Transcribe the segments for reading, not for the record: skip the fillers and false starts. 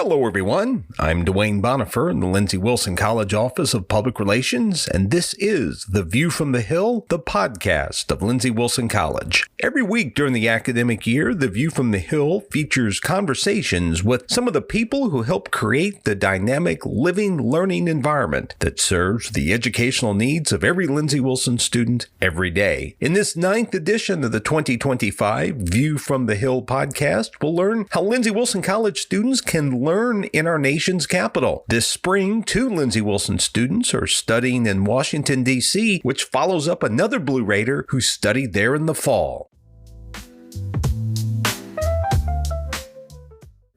Hello, everyone. I'm Dwayne Bonifer in the Lindsey Wilson College Office of Public Relations, and this is The View from the Hill, the podcast of Lindsey Wilson College. Every week during the academic year, The View from the Hill features conversations with some of the people who help create the dynamic living learning environment that serves the educational needs of every Lindsey Wilson student every day. In this 9th edition of the 2025 View from the Hill podcast, we'll learn how Lindsey Wilson College students can learn in our nation's capital. This spring, 2 Lindsey Wilson students are studying in Washington, D.C., which follows up another Blue Raider who studied there in the fall.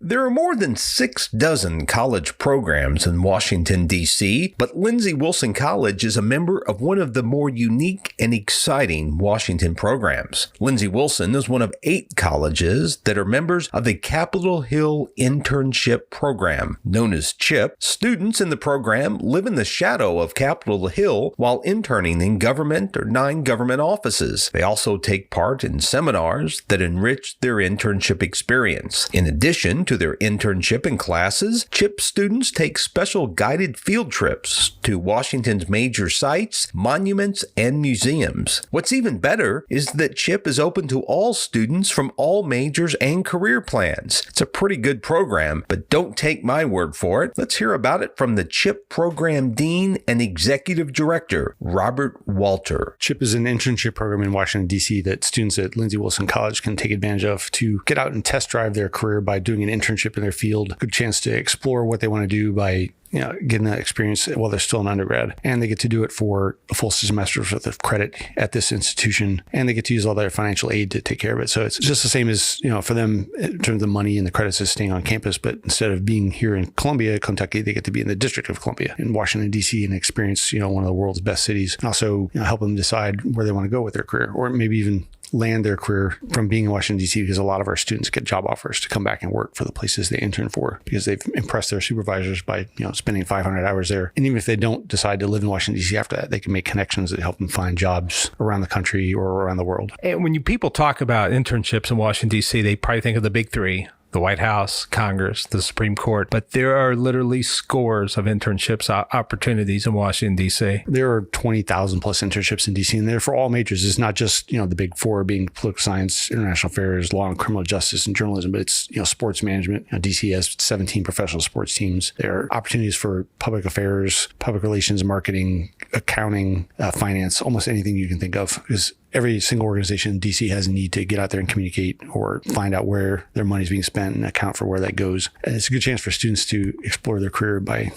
There are more than 6 dozen college programs in Washington, D.C., but Lindsey Wilson College is a member of one of the more unique and exciting Washington programs. Lindsey Wilson is one of 8 colleges that are members of the Capitol Hill Internship Program. Known as CHIP, students in the program live in the shadow of Capitol Hill while interning in government or non-government offices. They also take part in seminars that enrich their internship experience. In addition to their internship and classes, CHIP students take special guided field trips to Washington's major sites, monuments, and museums. What's even better is that CHIP is open to all students from all majors and career plans. It's a pretty good program, but don't take my word for it. Let's hear about it from the CHIP Program Dean and Executive Director, Robert Walter. CHIP is an internship program in Washington, D.C. that students at Lindsey Wilson College can take advantage of to get out and test drive their career by doing an internship in their field. Good chance to explore what they want to do by getting that experience while they're still an undergrad. And they get to do it for a full semester's worth of credit at this institution. And they get to use all their financial aid to take care of it. So it's just the same as, for them in terms of the money and the credits of staying on campus. But instead of being here in Columbia, Kentucky, they get to be in the District of Columbia in Washington, D.C. and experience, one of the world's best cities. And also, help them decide where they want to go with their career, or maybe even land their career from being in Washington, D.C., because a lot of our students get job offers to come back and work for the places they intern for because they've impressed their supervisors by, spending 500 hours there. And even if they don't decide to live in Washington, D.C. after that, they can make connections that help them find jobs around the country or around the world. And when people talk about internships in Washington, D.C., they probably think of the big 3. The White House, Congress, the Supreme Court, but there are literally scores of internships opportunities in Washington, D.C. There are 20,000 plus internships in D.C. and they're for all majors. It's not just, the big 4 being political science, international affairs, law and criminal justice, and journalism, but it's, sports management. D.C. has 17 professional sports teams. There are opportunities for public affairs, public relations, marketing, accounting, finance, almost anything you can think of, because every single organization in DC has a need to get out there and communicate or find out where their money is being spent and account for where that goes. And it's a good chance for students to explore their career by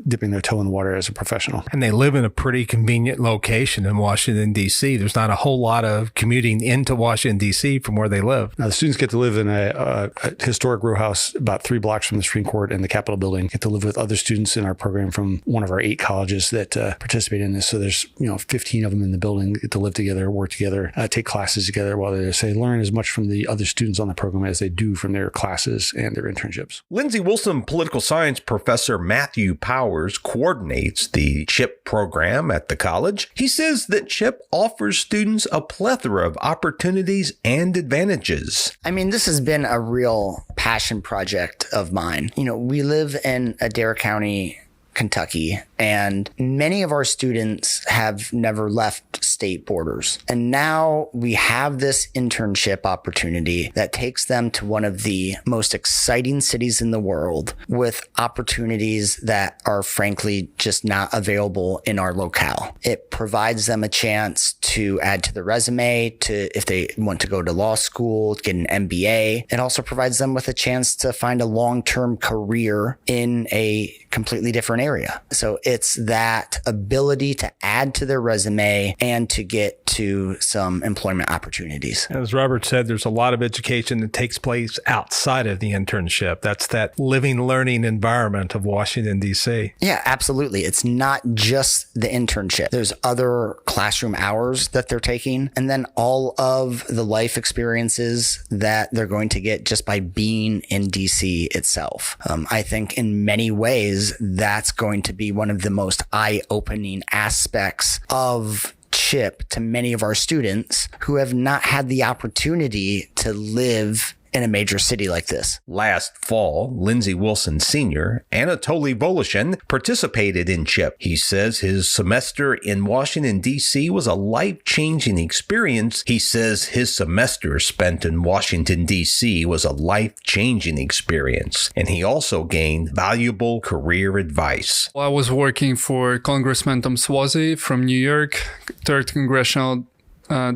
dipping their toe in the water as a professional. And they live in a pretty convenient location in Washington, D.C. There's not a whole lot of commuting into Washington, D.C. from where they live. Now, the students get to live in a historic row house about 3 blocks from the Supreme Court and the Capitol building, get to live with other students in our program from one of our 8 colleges that participate in this. So there's, 15 of them in the building, get to live together, work together, take classes together while they're there. So they learn as much from the other students on the program as they do from their classes and their internships. Lindsey Wilson political science professor Matthew Powers coordinates the CHIP program at the college. He says that CHIP offers students a plethora of opportunities and advantages. This has been a real passion project of mine. We live in Adair County, Kentucky, and many of our students have never left state borders. And now we have this internship opportunity that takes them to one of the most exciting cities in the world with opportunities that are frankly just not available in our locale. It provides them a chance to add to the resume, to if they want to go to law school, get an MBA. It also provides them with a chance to find a long-term career in a completely different area. So it's that ability to add to their resume and to get to some employment opportunities. As Robert said, there's a lot of education that takes place outside of the internship. That's that living, learning environment of Washington, D.C. Yeah, absolutely. It's not just the internship. There's other classroom hours that they're taking, and then all of the life experiences that they're going to get just by being in D.C. itself. I think in many ways, that's going to be one of the most eye-opening aspects of CHIP to many of our students who have not had the opportunity to live in a major city like this. Last fall, Lindsey Wilson Sr., Anatoliy Voloshyn, participated in CHIP. He says his semester in Washington, D.C. was a life-changing experience. He says his semester spent in Washington, D.C. was a life-changing experience, and he also gained valuable career advice. I was working for Congressman Tom Suozzi from New York, 3rd Congressional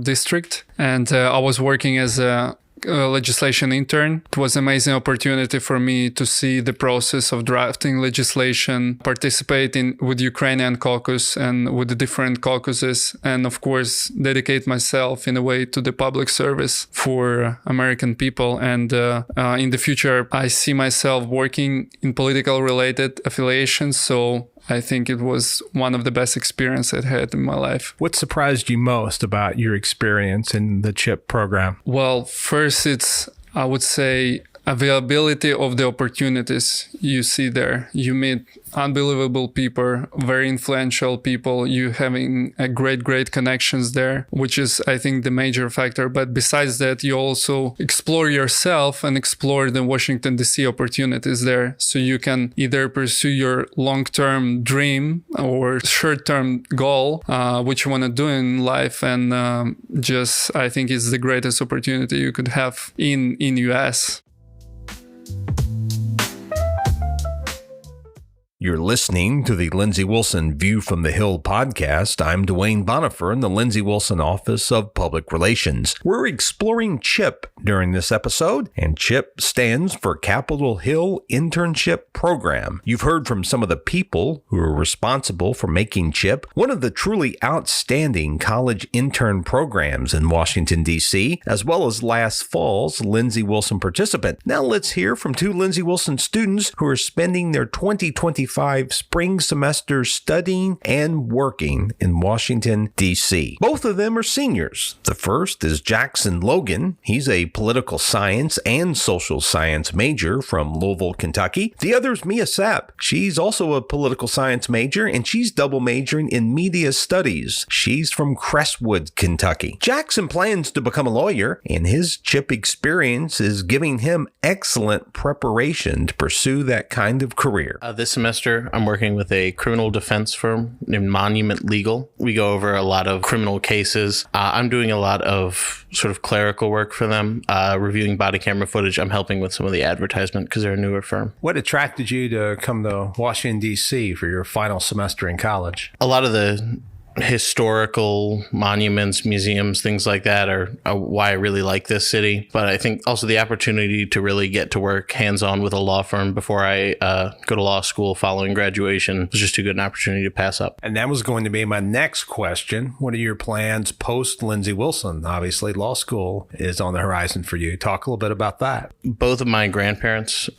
District, and I was working as a legislation intern. It was an amazing opportunity for me to see the process of drafting legislation, participate with Ukrainian caucus and with the different caucuses, and of course dedicate myself in a way to the public service for American people. And in the future, I see myself working in political related affiliations. So I think it was one of the best experiences I had in my life. What surprised you most about your experience in the CHIP program? Well, first it's, I would say, availability of the opportunities you see there. You meet unbelievable people, very influential people. You having a great connections there, which is, I think, the major factor. But besides that, you also explore yourself and explore the Washington, D.C. opportunities there. So you can either pursue your long-term dream or short-term goal, which you want to do in life. And just, I think it's the greatest opportunity you could have in U.S. You're listening to the Lindsey Wilson View from the Hill podcast. I'm Dwayne Bonifer in the Lindsey Wilson Office of Public Relations. We're exploring CHIP during this episode, and CHIP stands for Capitol Hill Internship Program. You've heard from some of the people who are responsible for making CHIP one of the truly outstanding college intern programs in Washington, D.C., as well as last fall's Lindsey Wilson participant. Now let's hear from two Lindsey Wilson students who are spending their 2025 spring semester studying and working in Washington, D.C. Both of them are seniors. The first is Jackson Logan. He's a political science and social science major from Louisville, Kentucky. The other is Maia Sapp. She's also a political science major, and she's double majoring in media studies. She's from Crestwood, Kentucky. Jackson plans to become a lawyer, and his CHIP experience is giving him excellent preparation to pursue that kind of career. This semester, I'm working with a criminal defense firm named Monument Legal. We go over a lot of criminal cases. I'm doing a lot of sort of clerical work for them, reviewing body camera footage. I'm helping with some of the advertisement because they're a newer firm. What attracted you to come to Washington, D.C. for your final semester in college? A lot of the historical monuments, museums, things like that are why I really like this city. But I think also the opportunity to really get to work hands-on with a law firm before I go to law school following graduation was just too good an opportunity to pass up. And that was going to be my next question. What are your plans post Lindsey Wilson? Obviously, law school is on the horizon for you. Talk a little bit about that. Both my grandfathers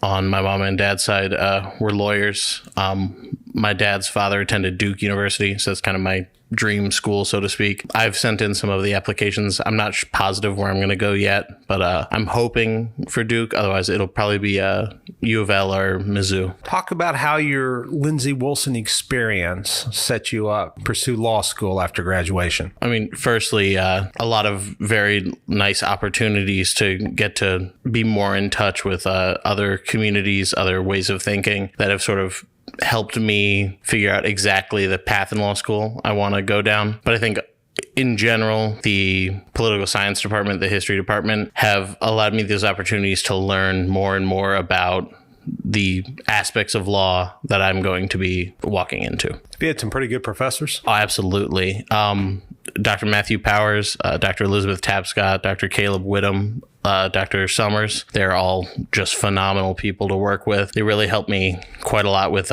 on my mom and dad's side were lawyers. My dad's father attended Duke University, so that's kind of my dream school, so to speak. I've sent in some of the applications. I'm not positive where I'm going to go yet, but I'm hoping for Duke. Otherwise, it'll probably be U of L or Mizzou. Talk about how your Lindsey Wilson experience set you up to pursue law school after graduation. I mean, firstly, a lot of very nice opportunities to get to be more in touch with other communities, other ways of thinking that have sort of helped me figure out exactly the path in law school I want to go down. But I think in general, the political science department, the history department have allowed me those opportunities to learn more and more about the aspects of law that I'm going to be walking into. You had some pretty good professors. Oh, absolutely. Dr. Matthew Powers, Dr. Elizabeth Tapscott, Dr. Caleb Whittam, Dr. Summers. They're all just phenomenal people to work with. They really helped me quite a lot with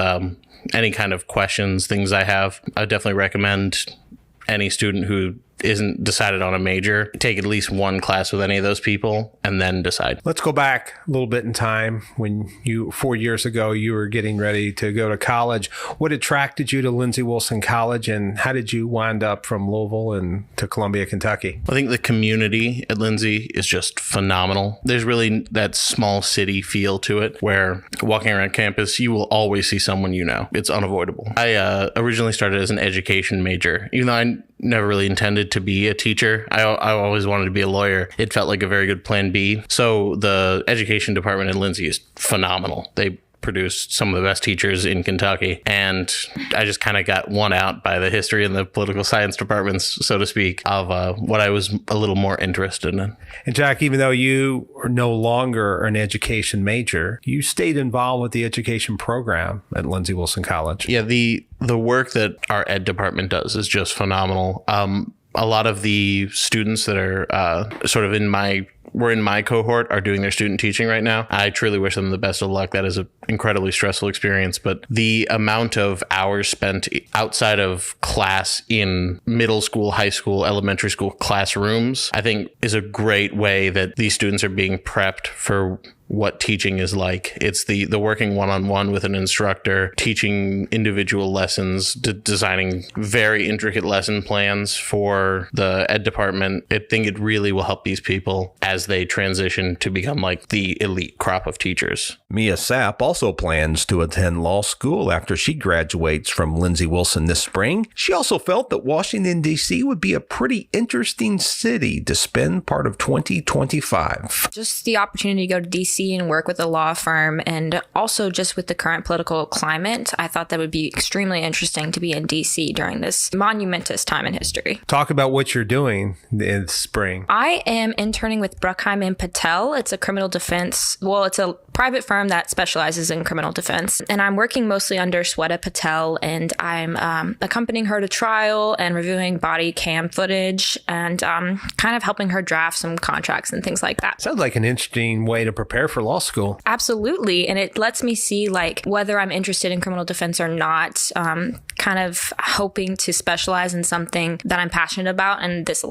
any kind of questions, things I have. I definitely recommend any student who isn't decided on a major, take at least one class with any of those people and then decide. Let's go back a little bit in time when 4 years ago, you were getting ready to go to college. What attracted you to Lindsey Wilson College, and how did you wind up from Louisville and to Columbia, Kentucky? I think the community at Lindsey is just phenomenal. There's really that small city feel to it where walking around campus, you will always see someone you know. It's unavoidable. I originally started as an education major, even though I never really intended to be a teacher. I always wanted to be a lawyer. It felt like a very good plan B. So the education department at Lindsey is phenomenal. They produced some of the best teachers in Kentucky. And I just kind of got won out by the history and the political science departments, so to speak, of what I was a little more interested in. And Jack, even though you are no longer an education major, you stayed involved with the education program at Lindsey Wilson College. Yeah, the work that our ed department does is just phenomenal. A lot of the students that are sort of in my cohort are doing their student teaching right now. I truly wish them the best of luck. That is an incredibly stressful experience, but the amount of hours spent outside of class in middle school, high school, elementary school classrooms, I think is a great way that these students are being prepped for what teaching is like. It's the working one-on-one with an instructor, teaching individual lessons, designing very intricate lesson plans for the ed department. I think it really will help these people as they transition to become like the elite crop of teachers. Maia Sapp also plans to attend law school after she graduates from Lindsey Wilson this spring. She also felt that Washington, D.C. would be a pretty interesting city to spend part of 2025. Just the opportunity to go to D.C. and work with a law firm, and also just with the current political climate, I thought that would be extremely interesting to be in D.C. during this monumentous time in history. Talk about what you're doing in spring. I am interning with Bruckheim and Patel. It's a criminal defense. Well, it's a private firm that specializes in criminal defense. And I'm working mostly under Sweta Patel, and I'm accompanying her to trial and reviewing body cam footage and kind of helping her draft some contracts and things like that. Sounds like an interesting way to prepare for law school. Absolutely. And it lets me see like whether I'm interested in criminal defense or not, kind of hoping to specialize in something that I'm passionate about. And this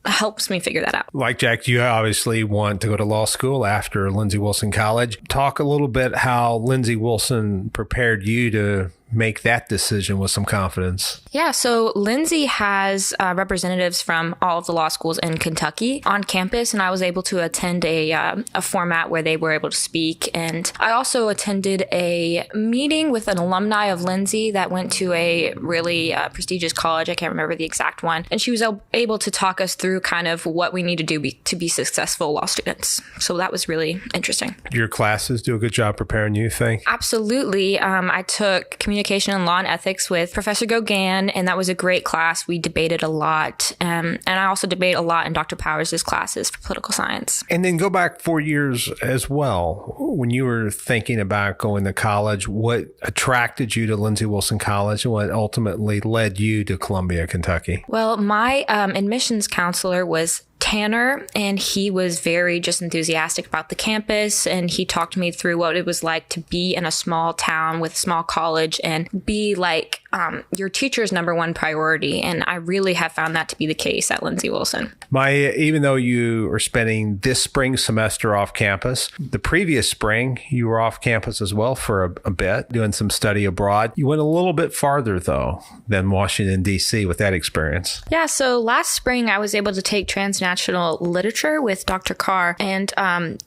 helps me figure that out. Like Jack, you obviously want to go to law school after Lindsey Wilson College. Talk a little bit how Lindsey Wilson prepared you to make that decision with some confidence. Yeah, so Lindsey has representatives from all of the law schools in Kentucky on campus, and I was able to attend a format where they were able to speak. And I also attended a meeting with an alumni of Lindsey that went to a really prestigious college. I can't remember the exact one. And she was able to talk us through kind of what we need to do to be successful law students. So that was really interesting. Your classes do a good job preparing you, think? Absolutely. I took communication and law and ethics with Professor Gauguin, and that was a great class. We debated a lot. And I also debate a lot in Dr. Powers' classes for political science. And then go back 4 years as well. When you were thinking about going to college, what attracted you to Lindsey Wilson College and what ultimately led you to Columbia, Kentucky? Well, my admissions counselor was Tanner, and he was very just enthusiastic about the campus, and he talked me through what it was like to be in a small town with a small college and be like your teacher's number one priority. And I really have found that to be the case at Lindsey Wilson. Maia, even though you are spending this spring semester off campus, the previous spring you were off campus as well for a bit, doing some study abroad. You went a little bit farther, though, than Washington, D.C. with that experience. Yeah, so last spring I was able to take transnational literature with Dr. Carr, and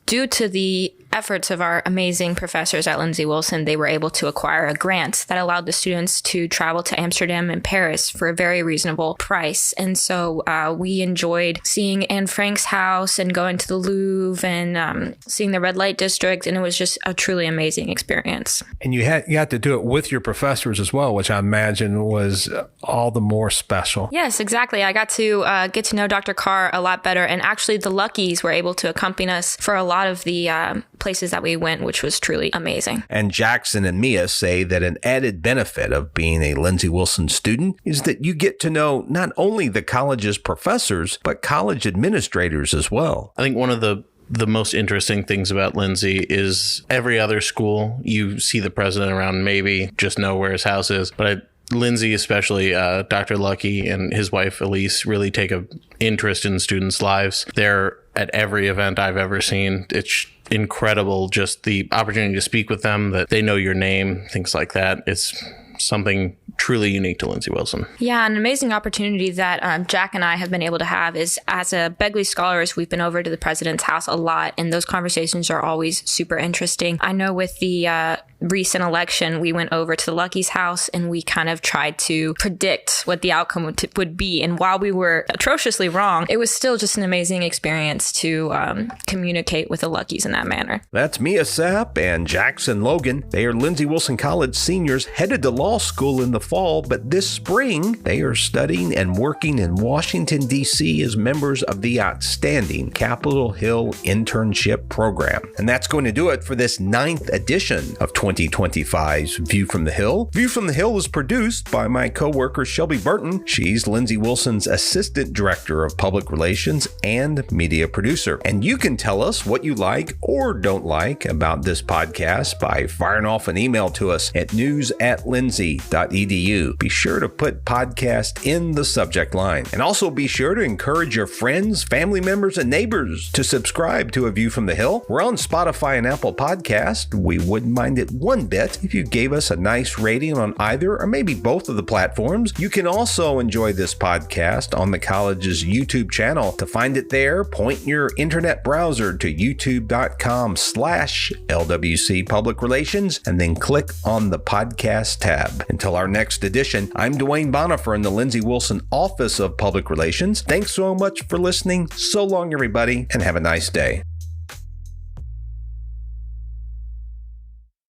due to the efforts of our amazing professors at Lindsey Wilson, they were able to acquire a grant that allowed the students to travel to Amsterdam and Paris for a very reasonable price. And so we enjoyed seeing Anne Frank's house and going to the Louvre and seeing the red light district. And it was just a truly amazing experience. And you got to do it with your professors as well, which I imagine was all the more special. Yes, exactly. I got to get to know Dr. Carr a lot better. And actually the Luckies were able to accompany us for a lot of the places that we went, which was truly amazing. And Jackson and Maia say that an added benefit of being a Lindsey Wilson student is that you get to know not only the college's professors, but college administrators as well. I think one of the most interesting things about Lindsey is every other school, you see the president around, maybe just know where his house is. But Lindsey, especially Dr. Lucky and his wife, Elise, really take an interest in students' lives. They're at every event I've ever seen. It's incredible, just the opportunity to speak with them, that they know your name, things like that. It's something truly unique to Lindsey Wilson. Yeah, an amazing opportunity that Jack and I have been able to have is, as a Begley Scholars, we've been over to the president's house a lot, and those conversations are always super interesting. I know with the recent election, we went over to the Lucky's house and we kind of tried to predict what the outcome would be. And while we were atrociously wrong, it was still just an amazing experience to communicate with the Lucky's in that manner. That's Maia Sapp and Jackson Logan. They are Lindsey Wilson College seniors headed to law school in the fall, but this spring they are studying and working in Washington, D.C. as members of the outstanding Capitol Hill Internship Program. And that's going to do it for this 9th edition of 2025's View from the Hill. View from the Hill is produced by my coworker Shelby Burton. She's Lindsey Wilson's Assistant Director of Public Relations and Media Producer. And you can tell us what you like or don't like about this podcast by firing off an email to us at news@lindsey.edu. Be sure to put podcast in the subject line. And also be sure to encourage your friends, family members, and neighbors to subscribe to A View from the Hill. We're on Spotify and Apple Podcast. We wouldn't mind it one bit if you gave us a nice rating on either or maybe both of the platforms. You can also enjoy this podcast on the college's YouTube channel. To find it there, point your internet browser to youtube.com/LWC Public Relations and then click on the podcast tab. Until our next edition, I'm Dwayne Bonifer in the Lindsey Wilson Office of Public Relations. Thanks so much for listening. So long, everybody, and have a nice day.